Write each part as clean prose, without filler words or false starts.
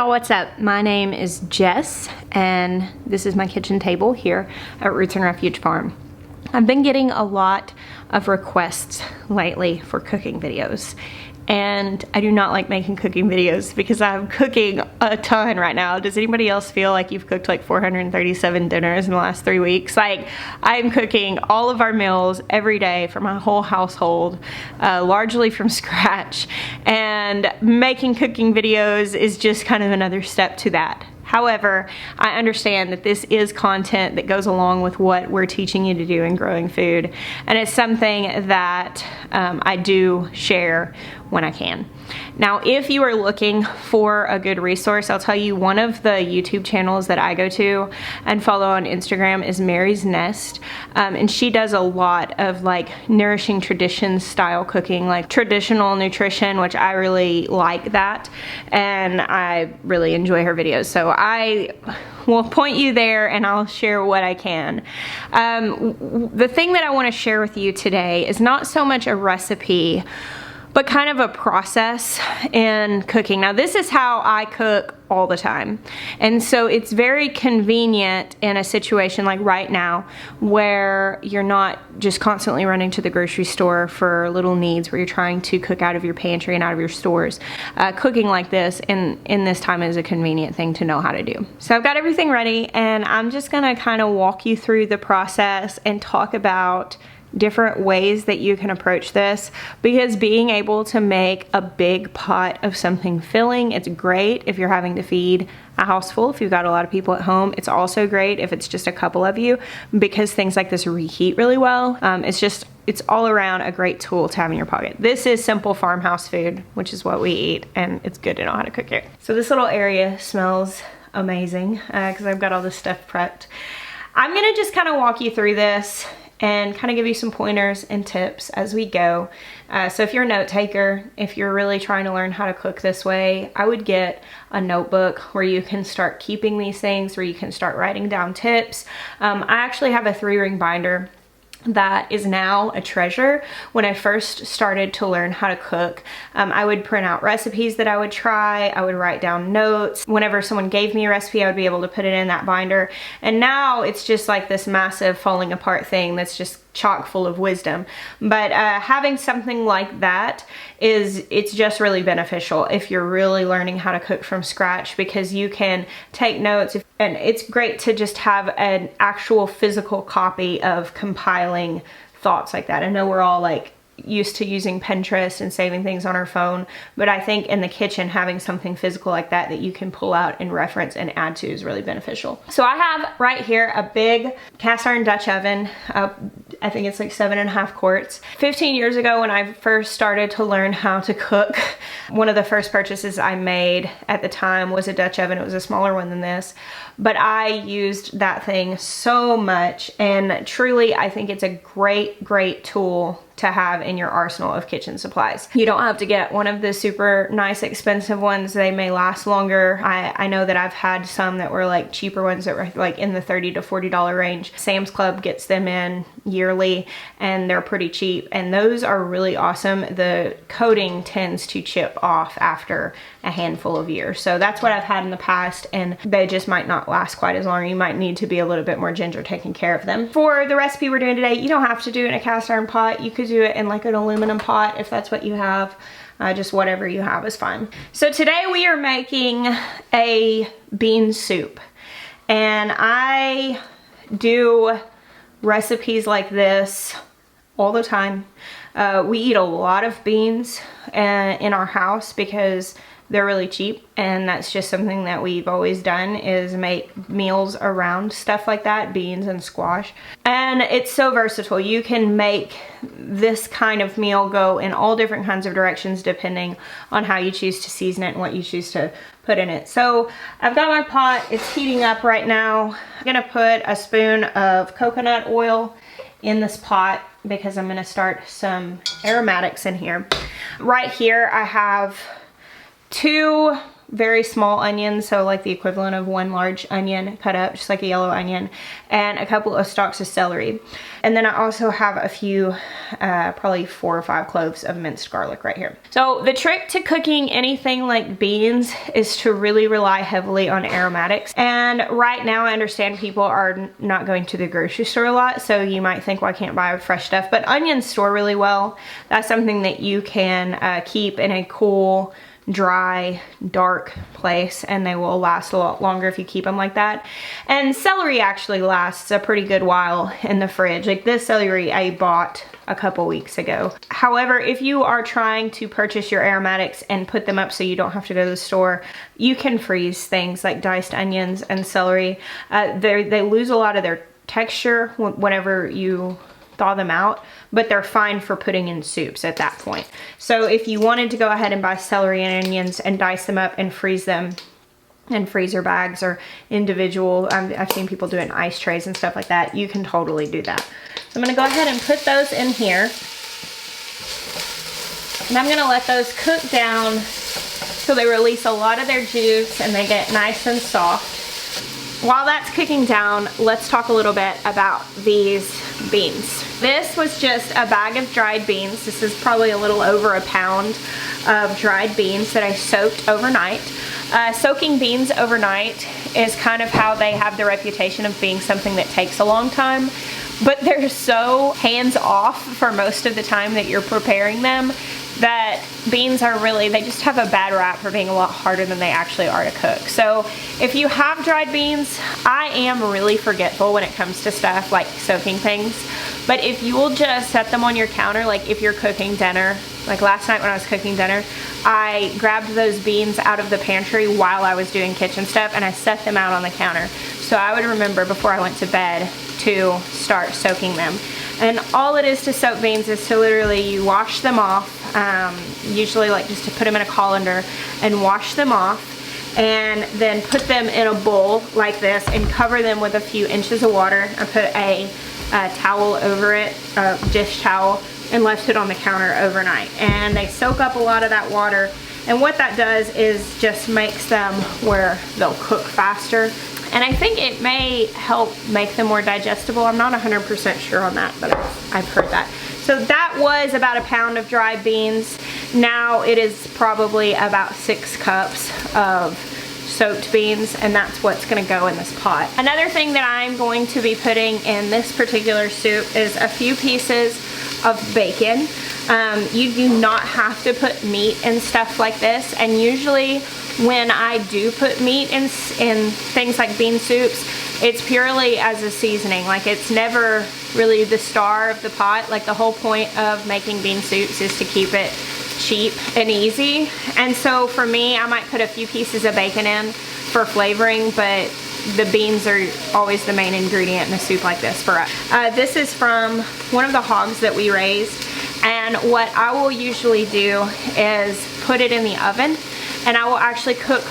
y'all, what's up? My name is Jess and this is my kitchen table here at Roots and Refuge Farm. I've been getting a lot of requests lately for cooking videos, and I do not like making cooking videos because I'm cooking a ton right now. Does anybody else feel like you've cooked like 437 dinners in the last 3 weeks? Like, I'm cooking all of our meals every day for my whole household, largely from scratch, and making cooking videos is just kind of another step to that. However, I understand that this is content that goes along with what we're teaching you to do in growing food, and it's something that I do share when I can. Now, if you are looking for a good resource, I'll tell you one of the YouTube channels that I go to and follow on Instagram is Mary's Nest, and she does a lot of like nourishing traditions style cooking, like traditional nutrition, which I really like that, and I really enjoy her videos. So I will point you there and I'll share what I can. The thing that I want to share with you today is not so much a recipe, but kind of a process in cooking. Now, this is how I cook all the time. And so it's very convenient in a situation like right now where you're not just constantly running to the grocery store for little needs, where you're trying to cook out of your pantry and out of your stores. Cooking like this in this time is a convenient thing to know how to do. So I've got everything ready, and I'm just gonna kind of walk you through the process and talk about different ways that you can approach this, because being able to make a big pot of something filling, it's great if you're having to feed a house full. If you've got a lot of people at home, it's also great if it's just a couple of you, because things like this reheat really well. It's all around a great tool to have in your pocket. This is simple farmhouse food, which is what we eat, and it's good to know how to cook it. So this little area smells amazing because I've got all this stuff prepped. I'm gonna just kind of walk you through this and kind of give you some pointers and tips as we go. So if you're a note taker, if you're really trying to learn how to cook this way, I would get a notebook where you can start keeping these things, where you can start writing down tips. I actually have a 3-ring binder that is now a treasure. When I first started to learn how to cook, I would print out recipes that I would try. I would write down notes. Whenever someone gave me a recipe, I would be able to put it in that binder. And now it's just like this massive falling apart thing that's just chock full of wisdom. But having something like that it's just really beneficial if you're really learning how to cook from scratch, because you can take notes, and it's great to just have an actual physical copy of compiling thoughts like that. I know we're all like used to using Pinterest and saving things on our phone, but I think in the kitchen having something physical like that you can pull out and reference and add to is really beneficial. So I have right here a big cast iron Dutch oven. I think it's like 7.5 quarts. 15 years ago when I first started to learn how to cook, one of the first purchases I made at the time was a Dutch oven. It was a smaller one than this, but I used that thing so much, and truly I think it's a great tool to have in your arsenal of kitchen supplies. You don't have to get one of the super nice expensive ones. They may last longer. I know that I've had some that were like cheaper ones that were like in the $30 to $40 range. Sam's Club gets them in yearly and they're pretty cheap, and those are really awesome. The coating tends to chip off after a handful of years. So that's what I've had in the past, and they just might not last quite as long. You might need to be a little bit more ginger taking care of them. For the recipe we're doing today, you don't have to do it in a cast iron pot. You could do it in like an aluminum pot if that's what you have. Just whatever you have is fine. So today we are making a bean soup, and I do recipes like this all the time. We eat a lot of beans in our house because they're really cheap, and that's just something that we've always done, is make meals around stuff like that, beans and squash. And it's so versatile. You can make this kind of meal go in all different kinds of directions depending on how you choose to season it and what you choose to put in it. So I've got my pot, it's heating up right now. I'm gonna put a spoon of coconut oil in this pot because I'm gonna start some aromatics in here. Right here I have 2 very small onions, so like the equivalent of one large onion cut up, just like a yellow onion, and a couple of stalks of celery. And then I also have a few, probably 4 or 5 cloves of minced garlic right here. So the trick to cooking anything like beans is to really rely heavily on aromatics. And right now I understand people are not going to the grocery store a lot, so you might think, well, I can't buy fresh stuff, but onions store really well. That's something that you can keep in a cool, dry, dark place, and they will last a lot longer if you keep them like that. And celery actually lasts a pretty good while in the fridge. Like this celery I bought a couple weeks ago. However, if you are trying to purchase your aromatics and put them up so you don't have to go to the store, you can freeze things like diced onions and celery. They lose a lot of their texture whenever you thaw them out, but they're fine for putting in soups at that point. So if you wanted to go ahead and buy celery and onions and dice them up and freeze them in freezer bags or individual, I've seen people do it in ice trays and stuff like that, you can totally do that. So I'm gonna go ahead and put those in here, and I'm gonna let those cook down so they release a lot of their juice and they get nice and soft. While that's cooking down, let's talk a little bit about these beans. This was just a bag of dried beans. This is probably a little over a pound of dried beans that I soaked overnight. Soaking beans overnight is kind of how they have the reputation of being something that takes a long time, but they're so hands-off for most of the time that you're preparing them that beans are really, they just have a bad rap for being a lot harder than they actually are to cook. So if you have dried beans, I am really forgetful when it comes to stuff like soaking things. But if you will just set them on your counter, like if you're cooking dinner, like last night when I was cooking dinner, I grabbed those beans out of the pantry while I was doing kitchen stuff and I set them out on the counter. So I would remember before I went to bed to start soaking them. And all it is to soak beans is to literally, you wash them off, usually like just to put them in a colander and wash them off, and then put them in a bowl like this and cover them with a few inches of water. I put a towel over it, a dish towel, and left it on the counter overnight. And they soak up a lot of that water, and what that does is just makes them where they'll cook faster. And I think it may help make them more digestible. I'm not 100% sure on that, but I've heard that. So that was about a pound of dried beans. Now it is probably about 6 cups of soaked beans, and that's what's gonna go in this pot. Another thing that I'm going to be putting in this particular soup is a few pieces of bacon. You do not have to put meat in stuff like this, and usually when I do put meat in things like bean soups, it's purely as a seasoning. Like it's never really the star of the pot. Like the whole point of making bean soups is to keep it cheap and easy. And so for me, I might put a few pieces of bacon in for flavoring, but the beans are always the main ingredient in a soup like this for us. This is from one of the hogs that we raised, and what I will usually do is put it in the oven, and I will actually cook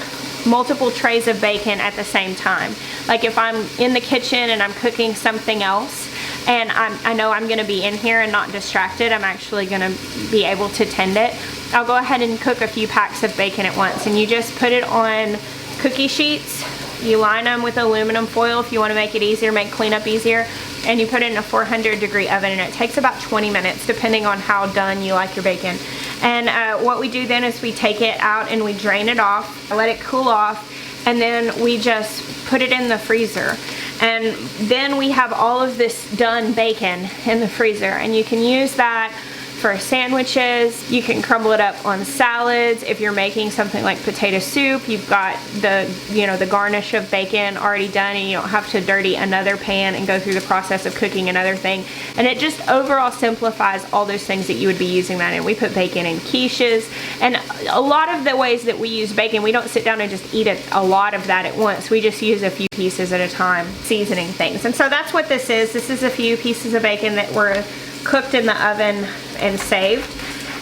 multiple trays of bacon at the same time. Like if I'm in the kitchen and I'm cooking something else and I know I'm gonna be in here and not distracted, I'm actually gonna be able to tend it, I'll go ahead and cook a few packs of bacon at once. And you just put it on cookie sheets, you line them with aluminum foil if you want to make it easier, make cleanup easier, and you put it in a 400-degree oven, and it takes about 20 minutes depending on how done you like your bacon. And what we do then is we take it out and we drain it off, let it cool off, and then we just put it in the freezer. And then we have all of this done bacon in the freezer, and you can use that for sandwiches. You can crumble it up on salads. If you're making something like potato soup, you've got the garnish of bacon already done, and you don't have to dirty another pan and go through the process of cooking another thing. And it just overall simplifies all those things that you would be using that in. We put bacon in quiches, and a lot of the ways that we use bacon, we don't sit down and just eat a lot of that at once. We just use a few pieces at a time, seasoning things. And so that's what this is. This is a few pieces of bacon that were cooked in the oven and saved.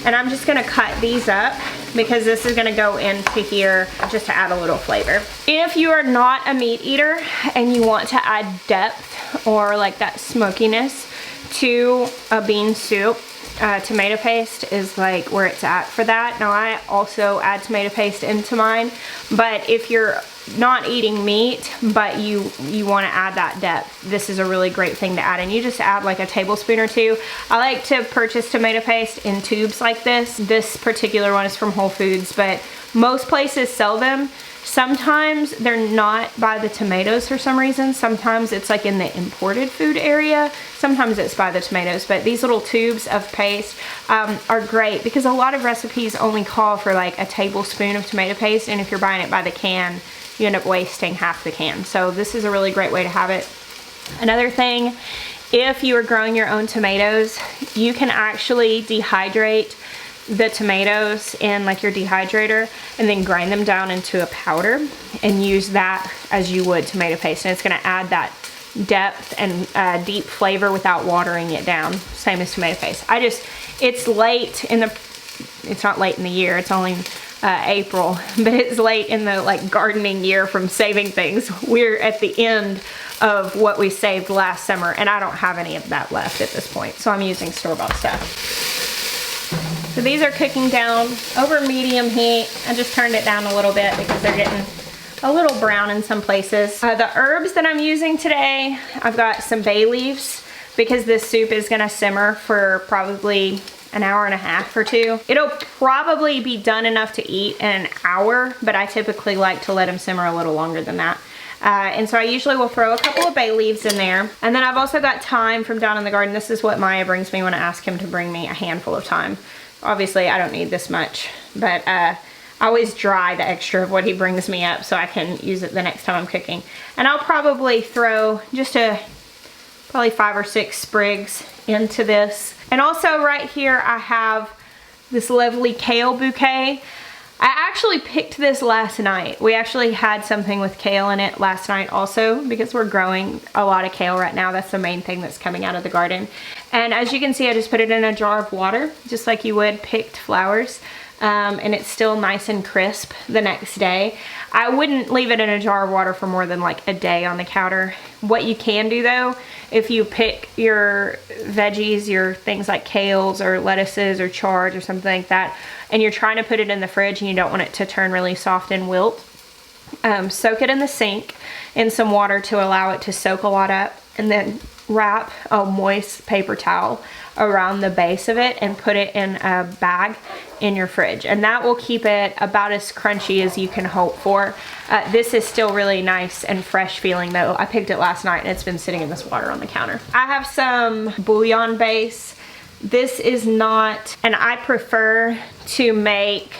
And I'm just gonna cut these up because this is gonna go into here just to add a little flavor. If you are not a meat eater and you want to add depth or like that smokiness to a bean soup, tomato paste is like where it's at for that. Now I also add tomato paste into mine, but if you're not eating meat but you want to add that depth, this is a really great thing to add. And you just add like a tablespoon or two. I like to purchase tomato paste in tubes like this. This particular one is from Whole Foods, but most places sell them. Sometimes they're not by the tomatoes for some reason. Sometimes it's like in the imported food area. Sometimes it's by the tomatoes, but these little tubes of paste are great because a lot of recipes only call for like a tablespoon of tomato paste, and if you're buying it by the can, you end up wasting half the can. So this is a really great way to have it. Another thing, if you are growing your own tomatoes, you can actually dehydrate the tomatoes in like your dehydrator and then grind them down into a powder and use that as you would tomato paste, and it's going to add that depth and deep flavor without watering it down, same as tomato paste. It's late in the, it's not late in the year, it's only April, but it's late in the like gardening year from saving things. We're at the end of what we saved last summer, and I don't have any of that left at this point, so I'm using store-bought stuff. So these are cooking down over medium heat. I just turned it down a little bit because they're getting a little brown in some places. The herbs that I'm using today, I've got some bay leaves because this soup is gonna simmer for probably an hour and a half or two. It'll probably be done enough to eat in an hour, but I typically like to let them simmer a little longer than that. And so I usually will throw a couple of bay leaves in there. And then I've also got thyme from down in the garden. This is what Maya brings me when I ask him to bring me a handful of thyme. Obviously I don't need this much, but I always dry the extra of what he brings me up so I can use it the next time I'm cooking. And I'll probably throw just probably 5 or 6 sprigs into this. And also right here I have this lovely kale bouquet. I actually picked this last night. We actually had something with kale in it last night also because we're growing a lot of kale right now. That's the main thing that's coming out of the garden. And as you can see, I just put it in a jar of water, just like you would picked flowers. And it's still nice and crisp the next day. I wouldn't leave it in a jar of water for more than like a day on the counter. What you can do though, if you pick your veggies, your things like kales or lettuces or chard or something like that, and you're trying to put it in the fridge and you don't want it to turn really soft and wilt, soak it in the sink in some water to allow it to soak a lot up, and then wrap a moist paper towel around the base of it and put it in a bag in your fridge, and that will keep it about as crunchy as you can hope for. This is still really nice and fresh feeling though. I picked it last night and it's been sitting in this water on the counter. I have some bouillon base. This is not, and I prefer to make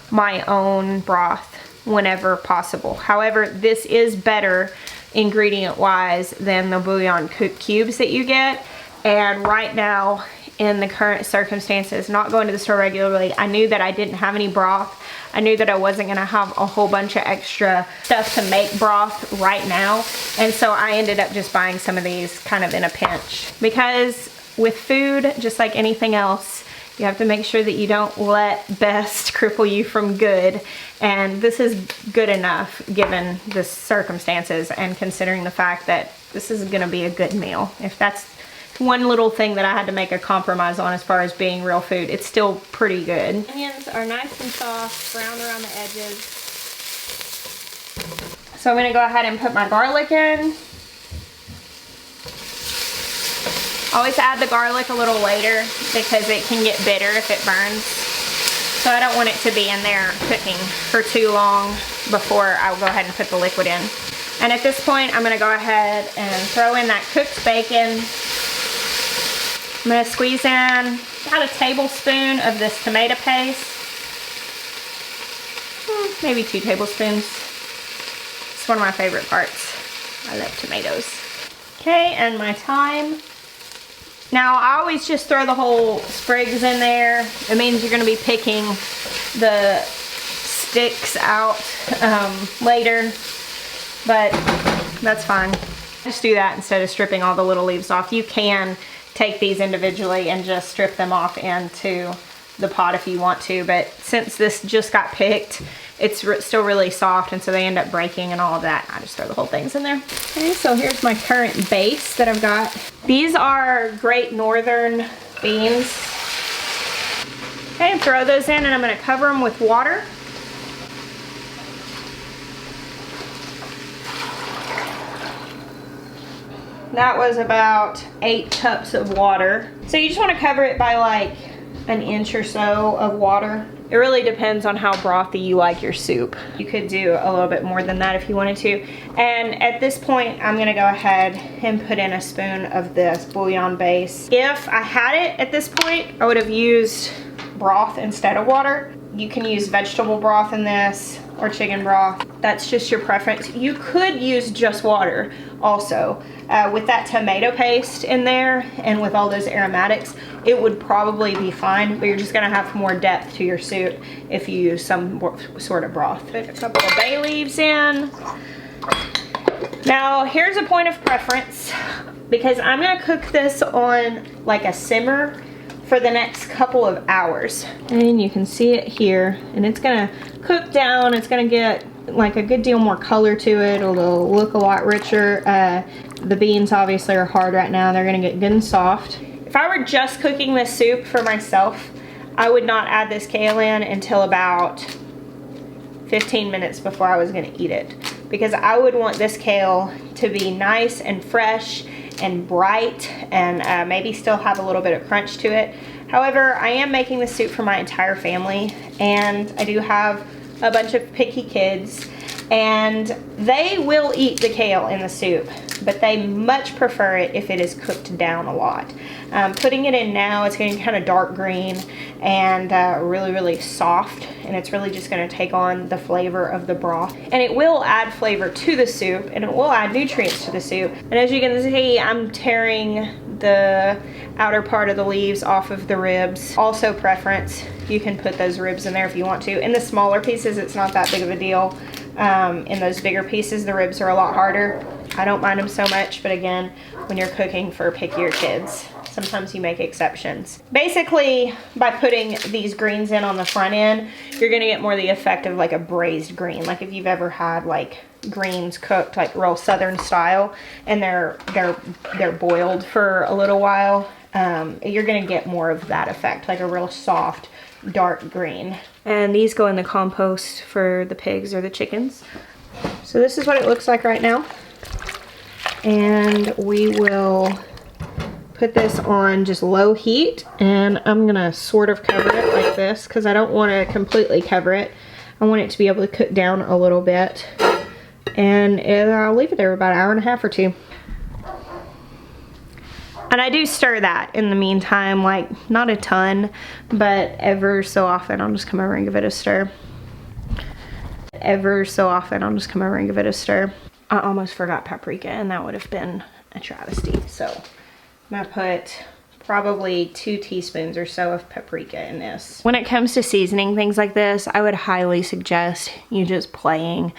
my own broth whenever possible. However, this is better ingredient wise than the bouillon cubes that you get. And right now in the current circumstances, not going to the store regularly, I knew that I didn't have any broth. I knew that I wasn't gonna have a whole bunch of extra stuff to make broth right now. And so I ended up just buying some of these kind of in a pinch. Because with food, just like anything else, you have to make sure that you don't let best cripple you from good. And this is good enough given the circumstances and considering the fact that this is gonna be a good meal. If that's one little thing that I had to make a compromise on as far as being real food, it's still pretty good. Onions are nice and soft, brown around the edges. So I'm gonna go ahead and put my garlic in. Always add the garlic a little later because it can get bitter if it burns. So I don't want it to be in there cooking for too long before I'll go ahead and put the liquid in. And at this point, I'm gonna go ahead and throw in that cooked bacon. I'm gonna squeeze in about a tablespoon of this tomato paste. Maybe 2 tablespoons. It's one of my favorite parts. I love tomatoes. Okay, and my thyme. Now, I always just throw the whole sprigs in there. It means you're gonna be picking the sticks out later, but that's fine. Just do that instead of stripping all the little leaves off. You can take these individually and just strip them off into the pot if you want to, but since this just got picked, it's still really soft, and so they end up breaking and all of that. I just throw the whole things in there. Okay, so here's my current base that I've got. These are Great Northern beans. gonna throw those in and I'm gonna cover them with water. That was about 8 cups of water. So you just wanna cover it by like an inch or so of water. It really depends on how brothy you like your soup. You could do a little bit more than that if you wanted to. And at this point, I'm gonna go ahead and put in a spoon of this bouillon base. If I had it at this point, I would have used broth instead of water. You can use vegetable broth in this or chicken broth. That's just your preference. You could use just water also. With that tomato paste in there and with all those aromatics, it would probably be fine, but you're just gonna have more depth to your soup if you use some sort of broth. Put a couple of bay leaves in. Now, here's a point of preference, because I'm gonna cook this on like a simmer for the next couple of hours. And you can see it here, and it's gonna cook down. It's gonna get like a good deal more color to it. It'll look a lot richer. The beans obviously are hard right now. They're gonna get good and soft. If I were just cooking this soup for myself, I would not add this kale in until about 15 minutes before I was gonna eat it, because I would want this kale to be nice and fresh and bright and maybe still have a little bit of crunch to it. However, I am making this soup for my entire family, and I do have a bunch of picky kids, and they will eat the kale in the soup, but they much prefer it if it is cooked down a lot. Putting it in now, it's getting kind of dark green and really, really soft, and it's really just going to take on the flavor of the broth, and it will add flavor to the soup, and it will add nutrients to the soup. And as you can see, I'm tearing the outer part of the leaves off of the ribs. Also preference, you can put those ribs in there if you want to. In the smaller pieces, it's not that big of a deal. In those bigger pieces, the ribs are a lot harder. I don't mind them so much, but again, when you're cooking for pickier kids, sometimes you make exceptions. Basically, by putting these greens in on the front end, you're gonna get more the effect of like a braised green. Like if you've ever had like greens cooked like real southern style and they're boiled for a little while, you're gonna get more of that effect, like a real soft, dark green. And these go in the compost for the pigs or the chickens. So this is what it looks like right now. And we will put this on just low heat, and I'm gonna sort of cover it like this because I don't want to completely cover it. I want it to be able to cook down a little bit, and I'll leave it there about an hour and a half or two. And I do stir that in the meantime, like not a ton, but ever so often I'll just come over and give it a stir. Ever so often I'll just come over and give it a stir. I almost forgot paprika, and that would have been a travesty. So I'm gonna put probably 2 teaspoons or so of paprika in this. When it comes to seasoning things like this, I would highly suggest you just playing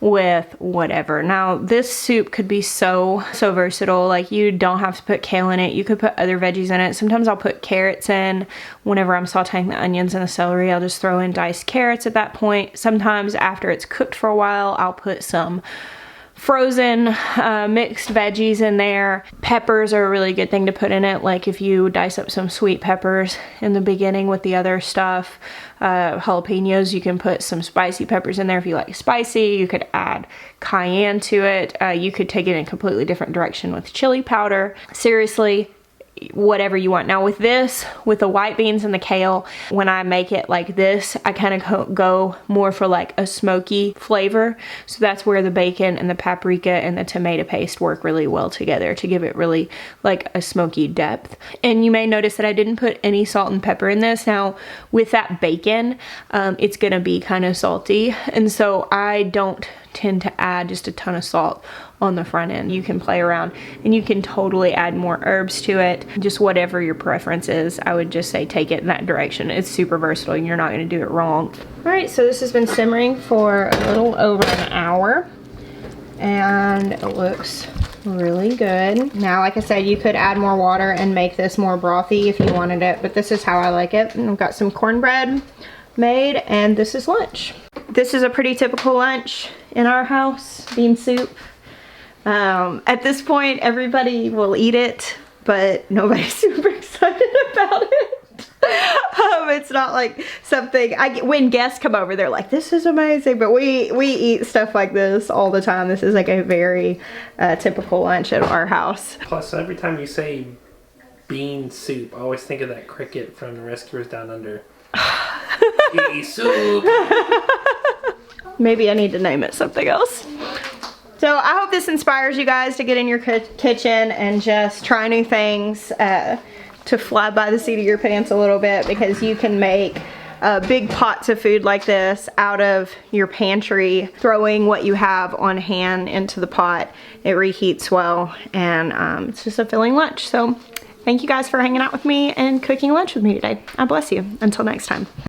with whatever. Now this soup could be so versatile. Like you don't have to put kale in it. You could put other veggies in it. Sometimes I'll put carrots in. Whenever I'm sauteing the onions and the celery, I'll just throw in diced carrots at that point. Sometimes after it's cooked for a while, I'll put some frozen mixed veggies in there. Peppers are a really good thing to put in it. Like if you dice up some sweet peppers in the beginning with the other stuff, jalapenos, you can put some spicy peppers in there if you like spicy. You could add cayenne to it. You could take it in a completely different direction with chili powder. Seriously, whatever you want. Now with this, with the white beans and the kale, when I make it like this, I kind of go more for like a smoky flavor. So that's where the bacon and the paprika and the tomato paste work really well together to give it really like a smoky depth. And you may notice that I didn't put any salt and pepper in this. Now with that bacon, it's gonna be kind of salty, and so I don't tend to add just a ton of salt on the front end. You can play around and you can totally add more herbs to it, just whatever your preference is. I would just say take it in that direction. It's super versatile and you're not going to do it wrong. All right, so this has been simmering for a little over an hour and it looks really good. Now, like I said, you could add more water and make this more brothy if you wanted it, but this is how I like it. And I've got some cornbread made, and this is lunch. This is a pretty typical lunch in our house, bean soup. At this point, everybody will eat it, but nobody's super excited about it. It's not like something, when guests come over, they're like, this is amazing, but we eat stuff like this all the time. This is like a very typical lunch at our house. Plus, every time you say bean soup, I always think of that cricket from the Rescuers Down Under. Bean soup. Maybe I need to name it something else. So I hope this inspires you guys to get in your kitchen and just try new things, to fly by the seat of your pants a little bit, because you can make big pots of food like this out of your pantry, throwing what you have on hand into the pot. It reheats well, and it's just a filling lunch. So thank you guys for hanging out with me and cooking lunch with me today. I bless you. Until next time.